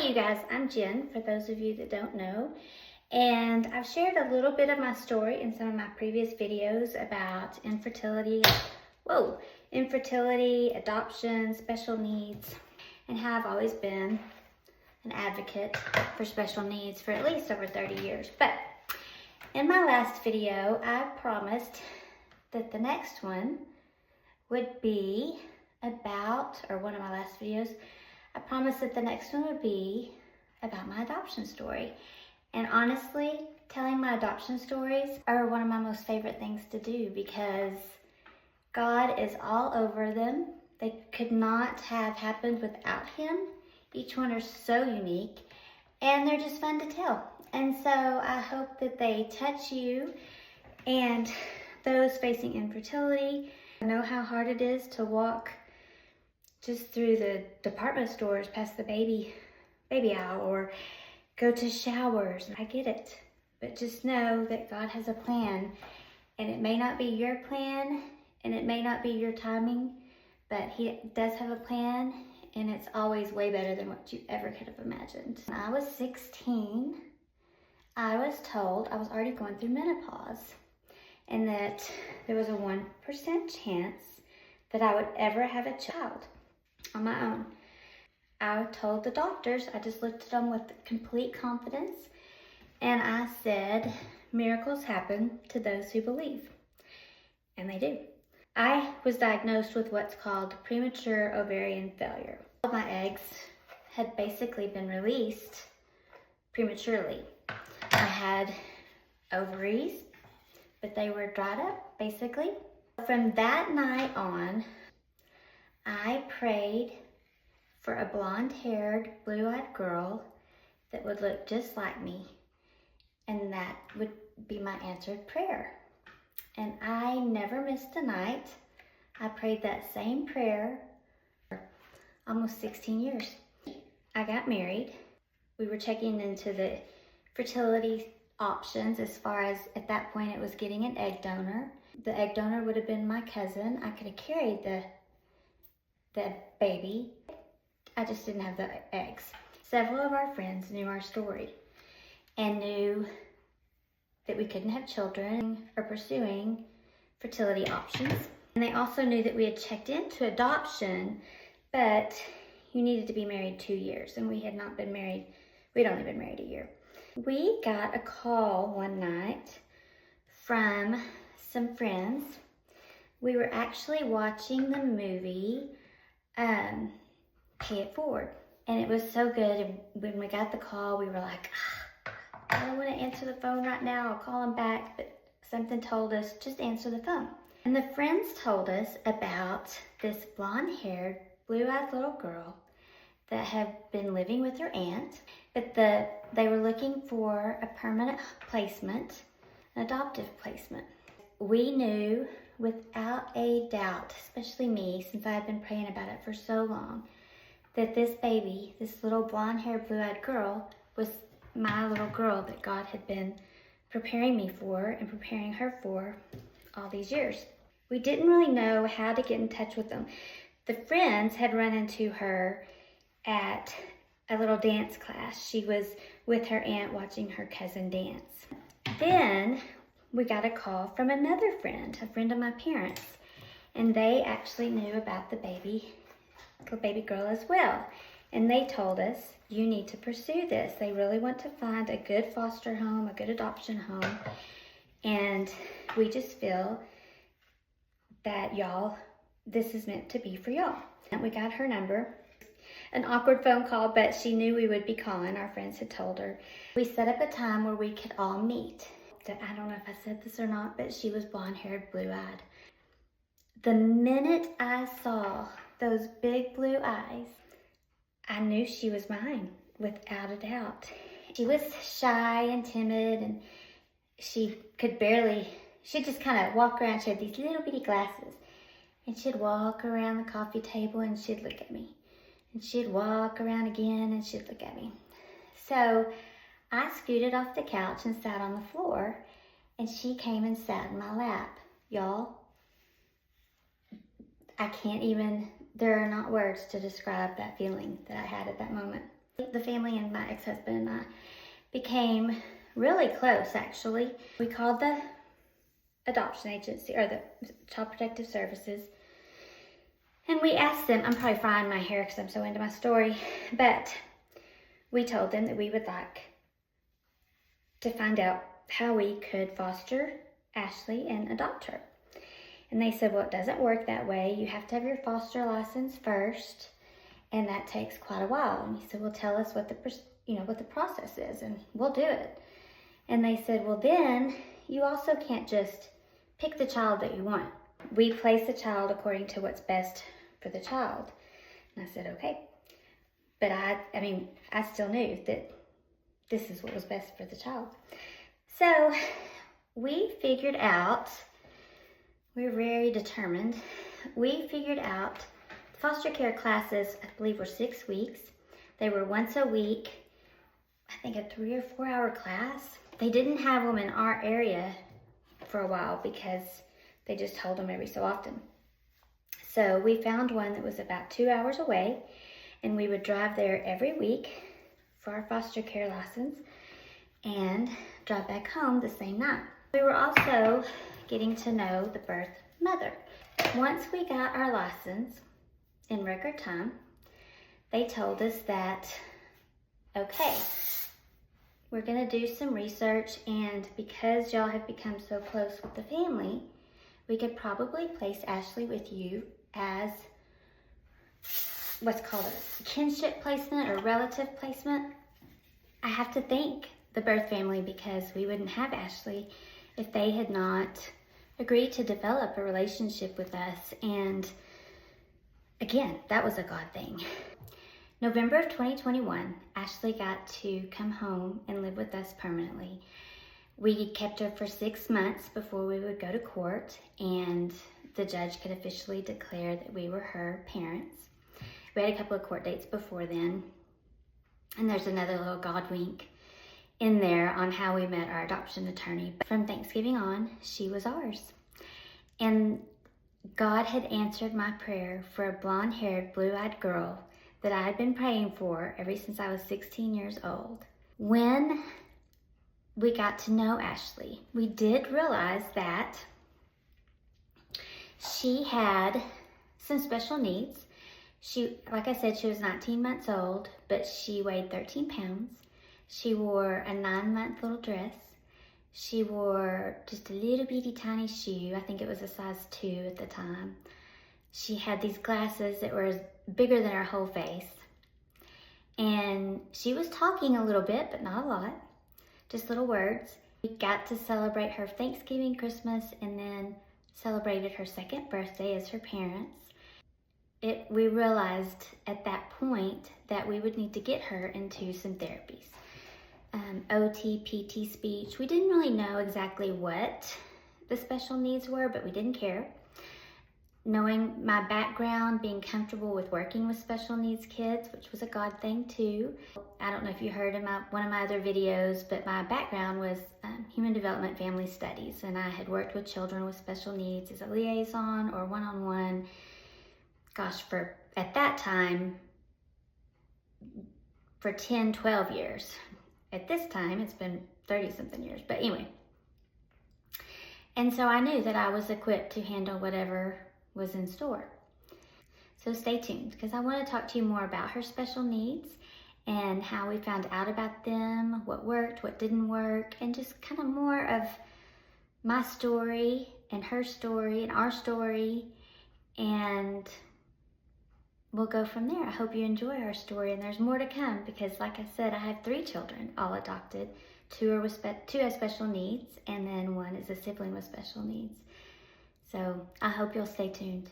you guys, I'm Jen, for those of you that don't know, and I've shared a little bit of my story in some of my previous videos about infertility, adoption, special needs, and how I've always been an advocate for special needs for at least over 30 years. But in my last video, I promised that the next one would be about, or one of my last videos, I promised that the next one would be about my adoption story. And honestly, telling my adoption stories are one of my most favorite things to do because God is all over them. They could not have happened without Him. Each one are so unique and they're just fun to tell. And so I hope that they touch you and those facing infertility. I know how hard it is to walk just through the department stores past the baby aisle or go to showers. I get it, but just know that God has a plan, and it may not be your plan and it may not be your timing, but He does have a plan, and it's always way better than what you ever could have imagined. When I was 16, I was told I was already going through menopause and that there was a 1% chance that I would ever have a child on my own. I told the doctors, I just looked at them with complete confidence, and I said, miracles happen to those who believe. And they do. I was diagnosed with what's called premature ovarian failure. All my eggs had basically been released prematurely. I had ovaries, but they were dried up, basically. From that night on, I prayed for a blonde-haired, blue-eyed girl that would look just like me, and that would be my answered prayer. And I never missed a night. I prayed that same prayer for almost 16 years. I got married. We were checking into the fertility options as far as, at that point, it was getting an egg donor. The egg donor would have been my cousin. I could have carried the baby. I just didn't have the eggs. Several of our friends knew our story and knew that we couldn't have children or pursuing fertility options. And they also knew that we had checked into adoption, but you needed to be married 2 years, and we had not been married. We'd only been married a year. We got a call one night from some friends. We were actually watching the movie Pay It Forward, and it was so good. And when we got the call, we were like, I don't want to answer the phone right now. I'll call them back, but something told us, just answer the phone. And the friends told us about this blonde-haired, blue-eyed little girl that had been living with her aunt, but they were looking for a permanent placement, an adoptive placement. We knew without a doubt, especially me, since I had been praying about it for so long, that this baby, this little blonde-haired, blue-eyed girl, was my little girl that God had been preparing me for and preparing her for all these years. We didn't really know how to get in touch with them. The friends had run into her at a little dance class. She was with her aunt watching her cousin dance. Then we got a call from another friend, a friend of my parents, and they actually knew about the baby girl as well. And they told us, you need to pursue this. They really want to find a good foster home, a good adoption home. And we just feel that y'all, this is meant to be for y'all. And we got her number. An awkward phone call, but she knew we would be calling. Our friends had told her. We set up a time where we could all meet. I don't know if I said this or not, but she was blonde-haired, blue-eyed. The minute I saw those big blue eyes, I knew she was mine, without a doubt. She was shy and timid, and she'd just kind of walk around. She had these little bitty glasses, and she'd walk around the coffee table and she'd look at me. And she'd walk around again and she'd look at me. So I scooted off the couch and sat on the floor, and she came and sat in my lap. Y'all, I can't even, there are not words to describe that feeling that I had at that moment. The family and my ex-husband and I became really close, actually. We called the adoption agency, or the Child Protective Services, and we asked them, I'm probably frying my hair because I'm so into my story, but we told them that we would like to find out how we could foster Ashley and adopt her. And they said, well, it doesn't work that way. You have to have your foster license first, and that takes quite a while. And we said, well, tell us what the process is, and we'll do it. And they said, well, then you also can't just pick the child that you want. We place the child according to what's best for the child. And I said, okay. But I still knew that this is what was best for the child. So we figured out, we're very determined. We figured out foster care classes, I believe, were 6 weeks. They were once a week, I think a 3 or 4 hour class. They didn't have them in our area for a while because they just held them every so often. So we found one that was about 2 hours away, and we would drive there every week for our foster care license and drive back home the same night. We were also getting to know the birth mother. Once we got our license in record time, they told us that, okay, we're gonna do some research, and because y'all have become so close with the family, we could probably place Ashley with you as what's called a kinship placement or relative placement. I have to thank the birth family because we wouldn't have Ashley if they had not agreed to develop a relationship with us. And again, that was a God thing. November of 2021, Ashley got to come home and live with us permanently. We kept her for 6 months before we would go to court, and the judge could officially declare that we were her parents. We had a couple of court dates before then, and there's another little God wink in there on how we met our adoption attorney. But from Thanksgiving on, she was ours. And God had answered my prayer for a blonde-haired, blue-eyed girl that I had been praying for ever since I was 16 years old. When we got to know Ashley, we did realize that she had some special needs. She, like I said, she was 19 months old, but she weighed 13 pounds. She wore a 9-month little dress. She wore just a little bitty tiny shoe. I think it was a size 2 at the time. She had these glasses that were bigger than her whole face. And she was talking a little bit, but not a lot. Just little words. We got to celebrate her Thanksgiving, Christmas, and then celebrated her 2nd birthday as her parents. We realized at that point that we would need to get her into some therapies. OT, PT, speech. We didn't really know exactly what the special needs were, but we didn't care. Knowing my background, being comfortable with working with special needs kids, which was a God thing too. I don't know if you heard in one of my other videos, but my background was Human Development Family Studies, and I had worked with children with special needs as a liaison or one-on-one. Gosh, at that time, for 10, 12 years. At this time, it's been 30-something years, but anyway. And so I knew that I was equipped to handle whatever was in store. So stay tuned, because I want to talk to you more about her special needs and how we found out about them, what worked, what didn't work, and just kind of more of my story and her story and our story, and we'll go from there. I hope you enjoy our story, and there's more to come because, like I said, I have 3 children, all adopted. 2 have special needs, and then 1 is a sibling with special needs. So I hope you'll stay tuned.